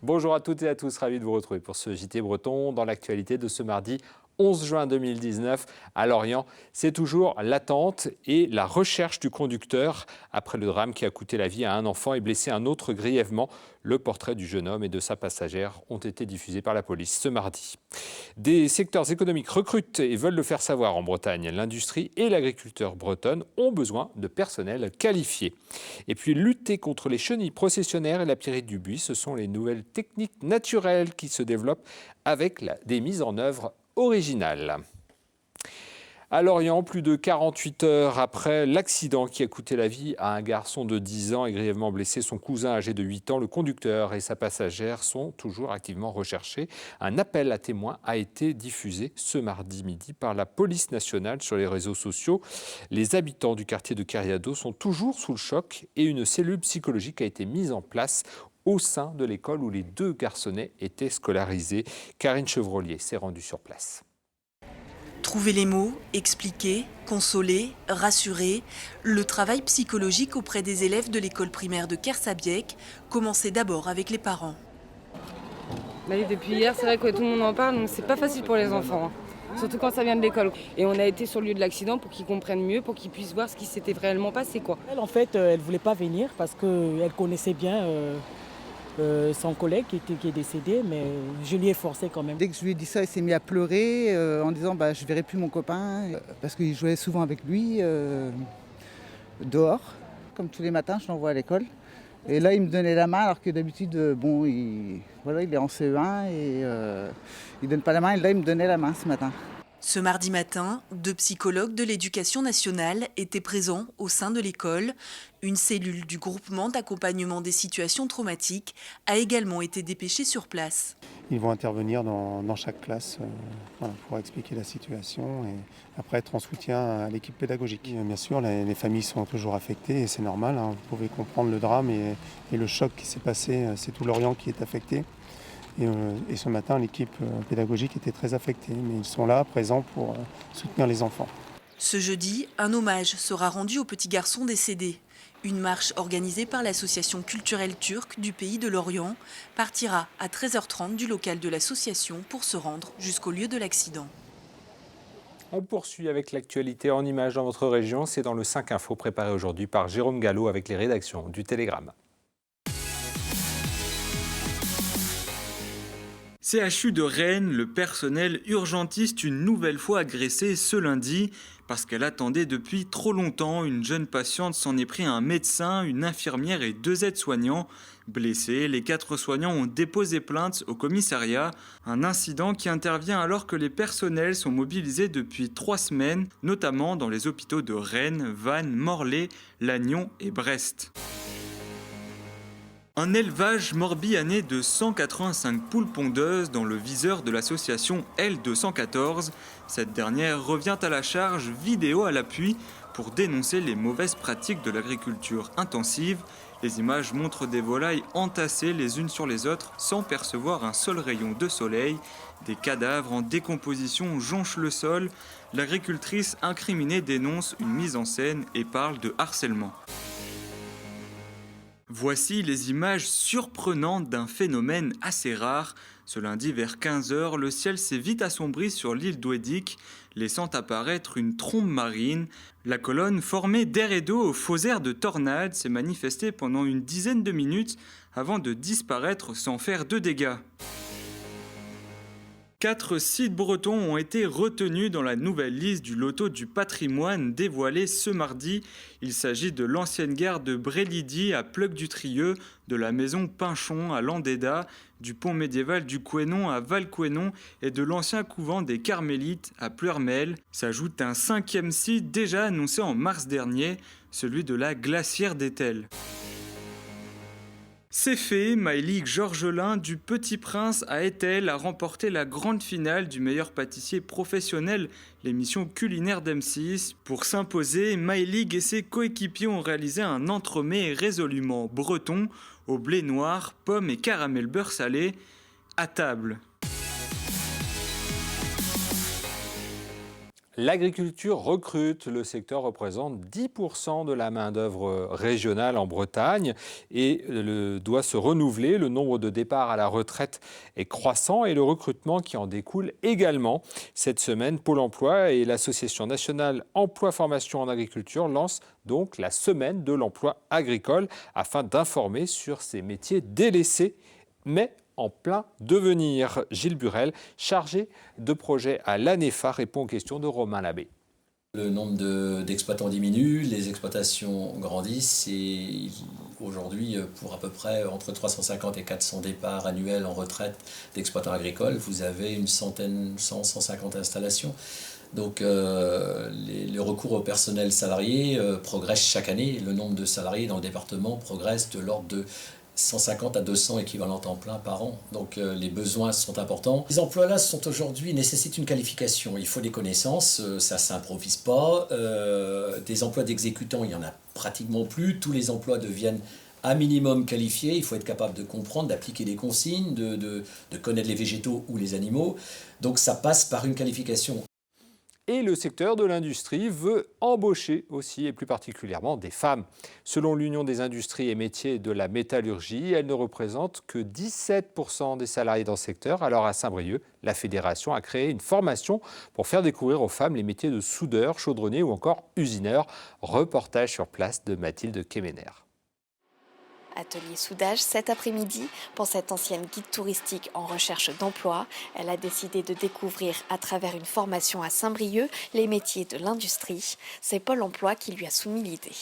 Bonjour à toutes et à tous, ravi de vous retrouver pour ce JT Breton dans l'actualité de ce mardi 11 juin 2019 à Lorient. C'est toujours l'attente et la recherche du conducteur après le drame qui a coûté la vie à un enfant et blessé un autre grièvement. Le portrait du jeune homme et de sa passagère ont été diffusés par la police ce mardi. Des secteurs économiques recrutent et veulent le faire savoir en Bretagne. L'industrie et l'agriculteur bretonne ont besoin de personnel qualifié. Et puis lutter contre les chenilles processionnaires et la pyrite du buis, ce sont les nouvelles techniques naturelles qui se développent avec des mises en œuvre originales. À Lorient, plus de 48 heures après l'accident qui a coûté la vie à un garçon de 10 ans et grièvement blessé son cousin âgé de 8 ans, le conducteur et sa passagère sont toujours activement recherchés. Un appel à témoins a été diffusé ce mardi midi par la police nationale sur les réseaux sociaux. Les habitants du quartier de Cariado sont toujours sous le choc et une cellule psychologique a été mise en place au sein de l'école où les deux garçonnets étaient scolarisés. Karine Chevrolier s'est rendue sur place. Trouver les mots, expliquer, consoler, rassurer, le travail psychologique auprès des élèves de l'école primaire de Kersabiek commençait d'abord avec les parents. Depuis hier, c'est vrai que tout le monde en parle, donc c'est pas facile pour les enfants, surtout quand ça vient de l'école. Et on a été sur le lieu de l'accident pour qu'ils comprennent mieux, pour qu'ils puissent voir ce qui s'était réellement passé, quoi. Elle, en fait, elle voulait pas venir parce qu'elle connaissait bien son collègue qui est décédé, mais je lui ai forcé quand même. Dès que je lui ai dit ça, il s'est mis à pleurer en disant je ne verrai plus mon copain parce qu'il jouait souvent avec lui dehors. Comme tous les matins, je l'envoie à l'école. Et là, il me donnait la main alors que d'habitude, il est en CE1 et il ne donne pas la main. Et là, il me donnait la main ce matin. Ce mardi matin, 2 psychologues de l'Éducation nationale étaient présents au sein de l'école. Une cellule du groupement d'accompagnement des situations traumatiques a également été dépêchée sur place. Ils vont intervenir dans chaque classe pour expliquer la situation et après être en soutien à l'équipe pédagogique. Bien sûr, les familles sont toujours affectées et c'est normal. Vous pouvez comprendre le drame et le choc qui s'est passé. C'est tout Lorient qui est affecté. Et ce matin, l'équipe pédagogique était très affectée, mais ils sont là, présents pour soutenir les enfants. Ce jeudi, un hommage sera rendu au petit garçon décédé. Une marche organisée par l'association culturelle turque du pays de l'Orient partira à 13h30 du local de l'association pour se rendre jusqu'au lieu de l'accident. On poursuit avec l'actualité en images dans votre région. C'est dans le 5 Info préparé aujourd'hui par Jérôme Gallo avec les rédactions du Télégramme. CHU de Rennes, le personnel urgentiste une nouvelle fois agressé ce lundi. Parce qu'elle attendait depuis trop longtemps, une jeune patiente s'en est pris à un médecin, une infirmière et 2 aides-soignants. Blessés, les 4 soignants ont déposé plainte au commissariat. Un incident qui intervient alors que les personnels sont mobilisés depuis 3 semaines, notamment dans les hôpitaux de Rennes, Vannes, Morlaix, Lannion et Brest. Un élevage morbihanais de 185 poules pondeuses dans le viseur de l'association L214. Cette dernière revient à la charge, vidéo à l'appui, pour dénoncer les mauvaises pratiques de l'agriculture intensive. Les images montrent des volailles entassées les unes sur les autres sans percevoir un seul rayon de soleil. Des cadavres en décomposition jonchent le sol. L'agricultrice incriminée dénonce une mise en scène et parle de harcèlement. Voici les images surprenantes d'un phénomène assez rare. Ce lundi vers 15h, le ciel s'est vite assombri sur l'île d'Ouédic, laissant apparaître une trombe marine. La colonne formée d'air et d'eau au faux air de tornade s'est manifestée pendant une dizaine de minutes avant de disparaître sans faire de dégâts. 4 sites bretons ont été retenus dans la nouvelle liste du loto du patrimoine dévoilée ce mardi. Il s'agit de l'ancienne gare de Brélidy à Pleuc-du-Trieux, de la maison Pinchon à Landéda, du pont médiéval du Couesnon à Valcouesnon et de l'ancien couvent des Carmélites à Pleurmel. S'ajoute un 5e site déjà annoncé en mars dernier, celui de la glacière d'Etel. C'est fait, Maëlys Georgelin du Petit Prince à Etel a remporté la grande finale du meilleur pâtissier professionnel, l'émission culinaire d'M6. Pour s'imposer, Maëlys et ses coéquipiers ont réalisé un entremets résolument breton, au blé noir, pommes et caramel beurre salé, à table. L'agriculture recrute. Le secteur représente 10% de la main-d'œuvre régionale en Bretagne et doit se renouveler. Le nombre de départs à la retraite est croissant et le recrutement qui en découle également. Cette semaine, Pôle emploi et l'Association nationale emploi-formation en agriculture lancent donc la semaine de l'emploi agricole afin d'informer sur ces métiers délaissés, mais en plein devenir. Gilles Burel, chargé de projet à l'ANEFA, répond aux questions de Romain Labbé. Le nombre d'exploitants diminue, les exploitations grandissent et aujourd'hui, pour à peu près entre 350 et 400 départs annuels en retraite d'exploitants agricoles, vous avez une centaine, 150 installations. Donc le recours au personnel salarié progresse chaque année. Le nombre de salariés dans le département progresse de l'ordre de 150 à 200 équivalents temps plein par an. Donc les besoins sont importants. Les emplois-là nécessitent une qualification. Il faut des connaissances, ça ne s'improvise pas. Des emplois d'exécutants, il n'y en a pratiquement plus. Tous les emplois deviennent un minimum qualifiés. Il faut être capable de comprendre, d'appliquer des consignes, de connaître les végétaux ou les animaux. Donc ça passe par une qualification. Et le secteur de l'industrie veut embaucher aussi, et plus particulièrement des femmes. Selon l'Union des industries et métiers de la métallurgie, elles ne représentent que 17% des salariés dans ce secteur. Alors à Saint-Brieuc, la fédération a créé une formation pour faire découvrir aux femmes les métiers de soudeur, chaudronnier ou encore usineur. Reportage sur place de Mathilde Kemener. Atelier soudage cet après-midi. Pour cette ancienne guide touristique en recherche d'emploi, elle a décidé de découvrir à travers une formation à Saint-Brieuc les métiers de l'industrie. C'est Pôle emploi qui lui a soumis l'idée.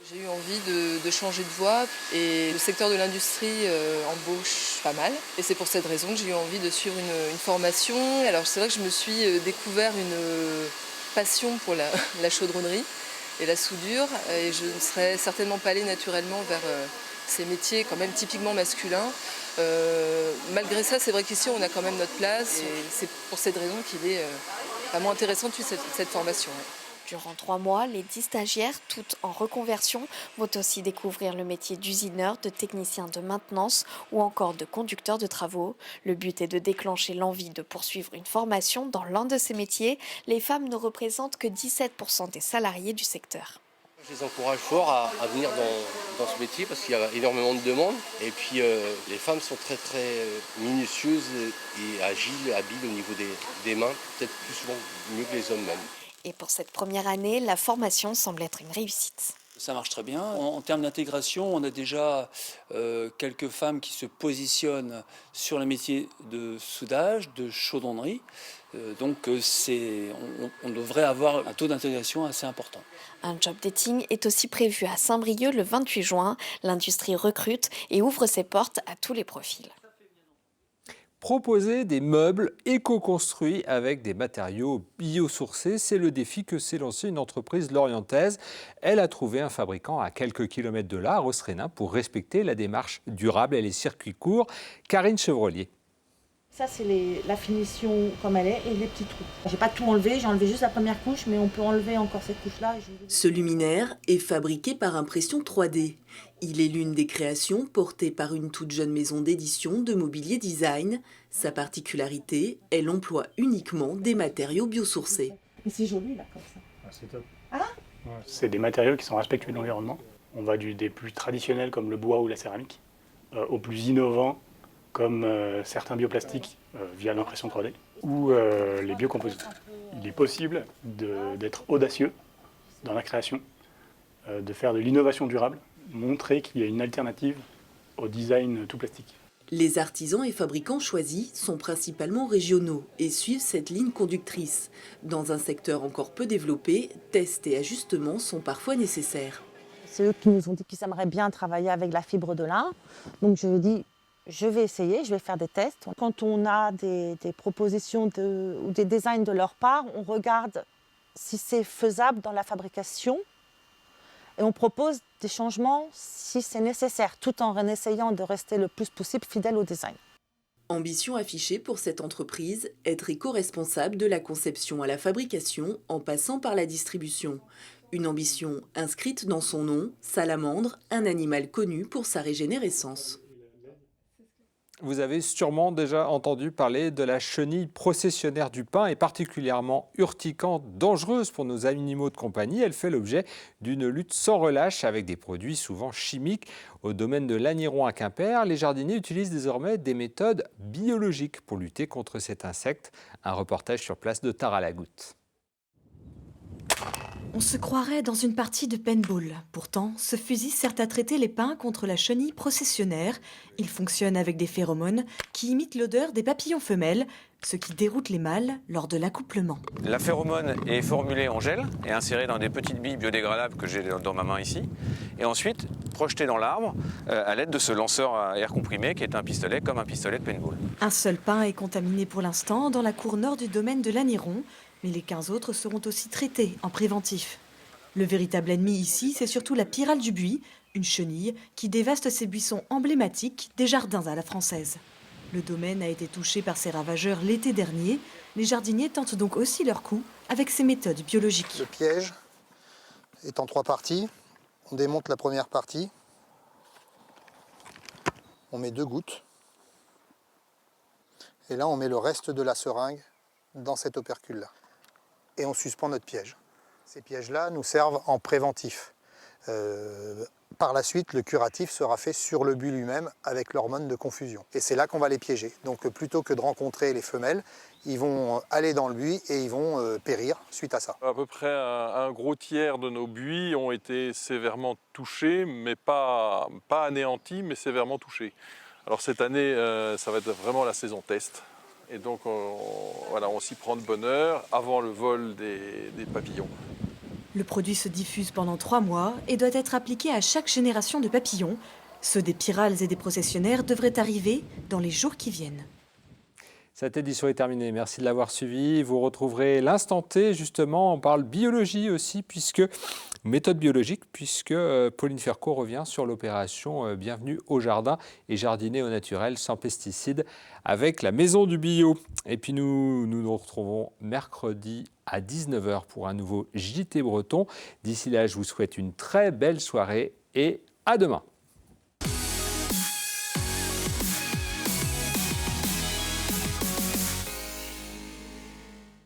J'ai eu envie de changer de voie et le secteur de l'industrie embauche pas mal. Et c'est pour cette raison que j'ai eu envie de suivre une formation. Alors c'est vrai que je me suis découvert une passion pour la chaudronnerie et la soudure. Et je ne serais certainement pas allée naturellement vers ces métiers quand même typiquement masculins. Malgré ça, c'est vrai qu'ici on a quand même notre place et c'est pour cette raison qu'il est vraiment intéressant de suivre cette formation. Durant 3 mois, les 10 stagiaires, toutes en reconversion, vont aussi découvrir le métier d'usineur, de technicien de maintenance ou encore de conducteur de travaux. Le but est de déclencher l'envie de poursuivre une formation dans l'un de ces métiers. Les femmes ne représentent que 17% des salariés du secteur. Je les encourage fort à venir dans ce métier parce qu'il y a énormément de demandes. Et puis les femmes sont très minutieuses et agiles, habiles au niveau des mains, peut-être plus souvent mieux que les hommes même. Et pour cette première année, la formation semble être une réussite. Ça marche très bien. En termes d'intégration, on a déjà quelques femmes qui se positionnent sur le métier de soudage, de chaudronnerie. Donc on devrait avoir un taux d'intégration assez important. Un job dating est aussi prévu à Saint-Brieuc le 28 juin. L'industrie recrute et ouvre ses portes à tous les profils. Proposer des meubles éco-construits avec des matériaux biosourcés, c'est le défi que s'est lancé une entreprise lorientaise. Elle a trouvé un fabricant à quelques kilomètres de là, à Rosrénin, pour respecter la démarche durable et les circuits courts. Karine Chevrolier. Ça, c'est la finition comme elle est et les petits trous. J'ai pas tout enlevé, j'ai enlevé juste la première couche, mais on peut enlever encore cette couche-là. Ce luminaire est fabriqué par impression 3D. Il est l'une des créations portées par une toute jeune maison d'édition de mobilier design. Sa particularité est l'emploi uniquement des matériaux biosourcés. Et c'est joli là, comme ça. Ah, c'est top. Ah, c'est des matériaux qui sont respectueux de l'environnement. On va des plus traditionnels comme le bois ou la céramique, aux plus innovants comme certains bioplastiques via l'impression 3D, ou les biocomposites. Il est possible d'être audacieux dans la création, de faire de l'innovation durable, montrer qu'il y a une alternative au design tout plastique. Les artisans et fabricants choisis sont principalement régionaux et suivent cette ligne conductrice. Dans un secteur encore peu développé, tests et ajustements sont parfois nécessaires. C'est eux qui nous ont dit qu'ils aimeraient bien travailler avec la fibre de lin. Donc je dis, je vais essayer, je vais faire des tests. Quand on a des propositions ou des designs de leur part, on regarde si c'est faisable dans la fabrication et on propose des changements si c'est nécessaire, tout en essayant de rester le plus possible fidèle au design. Ambition affichée pour cette entreprise, être éco-responsable de la conception à la fabrication en passant par la distribution. Une ambition inscrite dans son nom, Salamandre, un animal connu pour sa régénérescence. Vous avez sûrement déjà entendu parler de la chenille processionnaire du pin, et particulièrement urticante, dangereuse pour nos animaux de compagnie. Elle fait l'objet d'une lutte sans relâche avec des produits souvent chimiques. Au domaine de l'Agneron à Quimper, les jardiniers utilisent désormais des méthodes biologiques pour lutter contre cet insecte. Un reportage sur place de Tara Lagoutte. On se croirait dans une partie de paintball. Pourtant, ce fusil sert à traiter les pins contre la chenille processionnaire. Il fonctionne avec des phéromones qui imitent l'odeur des papillons femelles, ce qui déroute les mâles lors de l'accouplement. La phéromone est formulée en gel et insérée dans des petites billes biodégradables que j'ai dans ma main ici, et ensuite projetée dans l'arbre à l'aide de ce lanceur à air comprimé qui est un pistolet comme un pistolet de paintball. Un seul pin est contaminé pour l'instant dans la cour nord du domaine de l'Agneron, mais les 15 autres seront aussi traités en préventif. Le véritable ennemi ici, c'est surtout la pyrale du buis, une chenille qui dévaste ces buissons emblématiques des jardins à la française. Le domaine a été touché par ces ravageurs l'été dernier. Les jardiniers tentent donc aussi leur coup avec ces méthodes biologiques. Le piège est en 3 parties. On démonte la première partie. On met 2 gouttes. Et là, on met le reste de la seringue dans cet opercule-là. Et on suspend notre piège. Ces pièges-là nous servent en préventif. Par la suite, le curatif sera fait sur le buis lui-même avec l'hormone de confusion. Et c'est là qu'on va les piéger. Donc plutôt que de rencontrer les femelles, ils vont aller dans le buis et ils vont périr suite à ça. À peu près un gros tiers de nos buis ont été sévèrement touchés, mais pas anéantis, mais sévèrement touchés. Alors cette année, ça va être vraiment la saison test. Et donc voilà, on s'y prend de bonne heure avant le vol des papillons. Le produit se diffuse pendant 3 mois et doit être appliqué à chaque génération de papillons. Ceux des pyrales et des processionnaires devraient arriver dans les jours qui viennent. Cette édition est terminée. Merci de l'avoir suivi. Vous retrouverez l'instant T, justement. On parle biologie aussi, méthode biologique, puisque Pauline Ferco revient sur l'opération Bienvenue au jardin et jardiner au naturel sans pesticides avec la Maison du Bio. Et puis nous retrouvons mercredi à 19h pour un nouveau JT Breton. D'ici là, je vous souhaite une très belle soirée et à demain.